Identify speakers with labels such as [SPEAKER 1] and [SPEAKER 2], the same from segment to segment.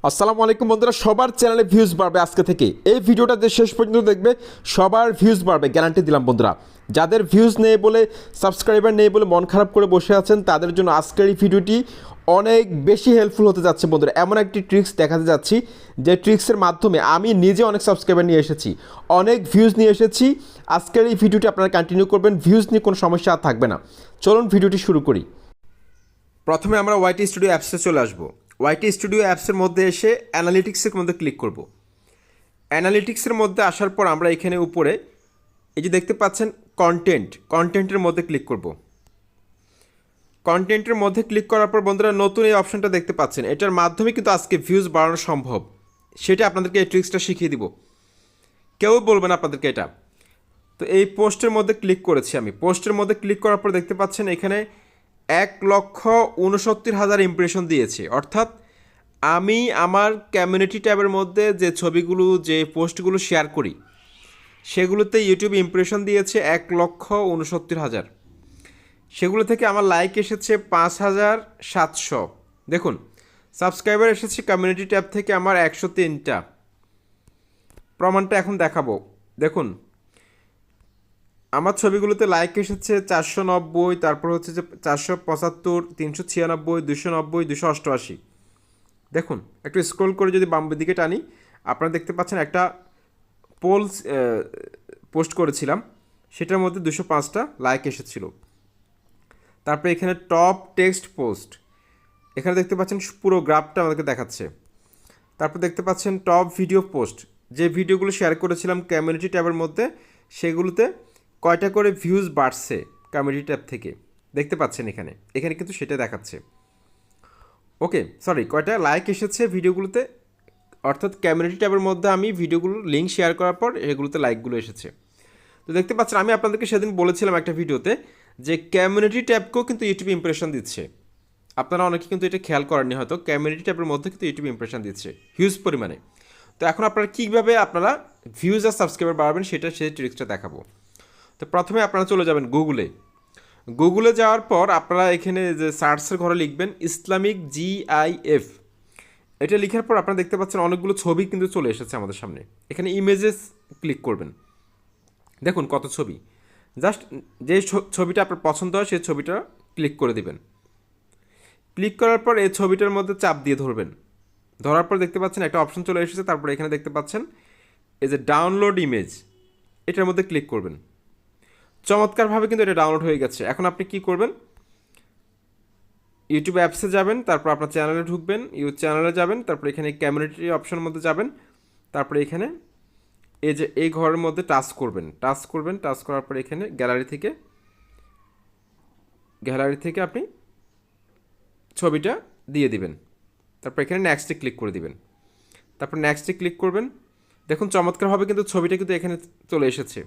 [SPEAKER 1] আসসালামু আলাইকুম বন্ধুরা, সবার চ্যানেলে ভিউজ বাড়বে আজকে থেকে। এই ভিডিওটা যে শেষ পর্যন্ত দেখবে সবার ভিউজ বাড়বে, গ্যারান্টি দিলাম বন্ধুরা। যাদের ভিউজ নেই বলে, সাবস্ক্রাইবার নেই বলে মন খারাপ করে বসে আছেন, তাদের জন্য আজকের এই ভিডিওটি অনেক বেশি হেল্পফুল হতে যাচ্ছে বন্ধুরা। এমন একটি ট্রিক্স দেখাতে যাচ্ছি যে ট্রিক্সের মাধ্যমে আমি নিজে অনেক সাবস্ক্রাইবার নিয়ে এসেছি, অনেক ভিউজ নিয়ে এসেছি। আজকের এই ভিডিওটি আপনারা কন্টিনিউ করবেন, ভিউজ নিয়ে কোনো সমস্যা আর থাকবে না। চলুন ভিডিওটি শুরু করি। প্রথমে আমরা ওয়াইটি স্টুডিও অ্যাপসে চলে আসবো। ওয়াইটি স্টুডিও অ্যাপসের মধ্যে এসে অ্যানালিটিক্সের মধ্যে ক্লিক করব। অ্যানালিটিক্সের মধ্যে আসার পর আমরা এখানে উপরে এই যে দেখতে পাচ্ছেন কন্টেন্টের মধ্যে ক্লিক করব। কন্টেন্টের মধ্যে ক্লিক করার পর বন্ধুরা নতুন এই অপশনটা দেখতে পাচ্ছেন, এটার মাধ্যমে কিন্তু আজকে ভিউজ বাড়ানো সম্ভব। সেটা আপনাদেরকে এই ট্রিক্সটা শিখিয়ে দিব, কেউ বলবেন আপনাদেরকে এটা। তো এই পোস্টের মধ্যে ক্লিক করেছি আমি। পোস্টের মধ্যে ক্লিক করার পর দেখতে পাচ্ছেন এখানে 1,69,000 ইমপ্রেশন দিয়েছে। অর্থাৎ আমি আমার কমিউনিটি ট্যাবের মধ্যে যে ছবিগুলো, যে পোস্টগুলো শেয়ার করি, সেগুলোতে ইউটিউব ইমপ্রেশন দিয়েছে 1,69,000। সেগুলো থেকে আমার লাইক এসেছে 5,700। দেখুন, সাবস্ক্রাইবার এসেছে কমিউনিটি ট্যাব থেকে আমার 103টা। প্রমাণটা এখন দেখাবো। দেখুন, আমার ছবিগুলোতে লাইক এসেছে 490, তারপর হচ্ছে যে 475, 396, 290, 288। দেখুন, একটু স্ক্রল করে যদি বাম দিকে টানি, আপনারা দেখতে পাচ্ছেন একটা পোস্ট করেছিলাম, সেটার মধ্যে 205টা লাইক এসেছিল। তারপরে এখানে টপ টেক্সট পোস্ট, এখানে দেখতে পাচ্ছেন পুরো গ্রাফটা আমাদেরকে দেখাচ্ছে। তারপর দেখতে পাচ্ছেন টপ ভিডিও পোস্ট, যে ভিডিওগুলো শেয়ার করেছিলাম কমিউনিটি ট্যাবের মধ্যে, সেগুলোতে কয়টা করে ভিউজ বাড়ছে কমিউনিটি ট্যাব থেকে, দেখতে পাচ্ছেন এখানে কিন্তু সেটা দেখাচ্ছে। ওকে, সরি, কয়টা লাইক এসেছে ভিডিওগুলোতে, অর্থাৎ কমিউনিটি ট্যাবের মধ্যে আমি ভিডিওগুলোর লিঙ্ক শেয়ার করার পর এগুলোতে লাইকগুলো এসেছে। তো দেখতে পাচ্ছেন, আমি আপনাদেরকে সেদিন বলেছিলাম একটা ভিডিওতে যে কমিউনিটি ট্যাবকেও কিন্তু ইউটিউব ইমপ্রেশন দিচ্ছে। আপনারা অনেকে কিন্তু এটা খেয়াল করেননি হয়তো, কমিউনিটি ট্যাবের মধ্যে কিন্তু ইউটিউব ইমপ্রেশন দিচ্ছে হিউজ পরিমাণে। তো এখন আপনারা কীভাবে আপনারা ভিউজ আর সাবস্ক্রাইবার বাড়াবেন সেই ট্রিক্সটা দেখাবো। তো প্রথমে আপনারা চলে যাবেন গুগলে যাওয়ার পর আপনারা এখানে যে সার্চের ঘরে লিখবেন ইসলামিক GIF। এটা লেখার পর আপনারা দেখতে পাচ্ছেন অনেকগুলো ছবি কিন্তু চলে এসেছে আমাদের সামনে। এখানে ইমেজেস ক্লিক করবেন, দেখুন কত ছবি। জাস্ট যে ছবিটা আপনার পছন্দ হয় সেই ছবিটা ক্লিক করে দিবেন। ক্লিক করার পর এই ছবিটার মধ্যে চাপ দিয়ে ধরবেন। ধরার পর দেখতে পাচ্ছেন একটা অপশন চলে এসেছে। তারপরে এখানে দেখতে পাচ্ছেন এই যে ডাউনলোড ইমেজ, এটার মধ্যে ক্লিক করবেন। চমৎকারভাবে কিন্তু এটা ডাউনলোড হয়ে গেছে। এখন আপনি কি করবেন, ইউটিউব অ্যাপসে যাবেন, তারপর আপনার চ্যানেলে ঢুকবেন, চ্যানেলে যাবেন, তারপর এখানে কমিউনিটি অপশনের মধ্যে যাবেন, তারপরে এখানে এই যে এই ঘরের মধ্যে টাচ করবেন। টাচ করার পর এখানে গ্যালারি থেকে আপনি ছবিটা দিয়ে দিবেন। তারপর এখানে নেক্সটে ক্লিক করে দিবেন। তারপর নেক্সটে ক্লিক করবেন। দেখুন চমৎকারভাবে কিন্তু ছবিটা কিন্তু এখানে চলে এসেছে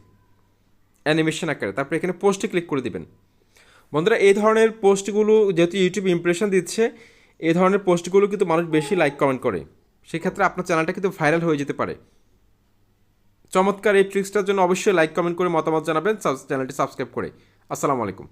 [SPEAKER 1] অ্যানিমেশন আকারে। তারপর এখানে পোস্টে ক্লিক করে দিবেন। বন্ধুরা, এই ধরনের পোস্টগুলো যেহেতু ইউটিউব ইমপ্রেশন দিচ্ছে, এই ধরনের পোস্টগুলো কিন্তু মানুষ বেশি লাইক কমেন্ট করে, সেক্ষেত্রে আপনার চ্যানেলটা কিন্তু ভাইরাল হয়ে যেতে পারে। চমৎকার এই ট্রিক্সটার জন্য অবশ্যই লাইক কমেন্ট করে মতামত জানাবেন, চ্যানেলটি সাবস্ক্রাইব করে। আসসালামু আলাইকুম।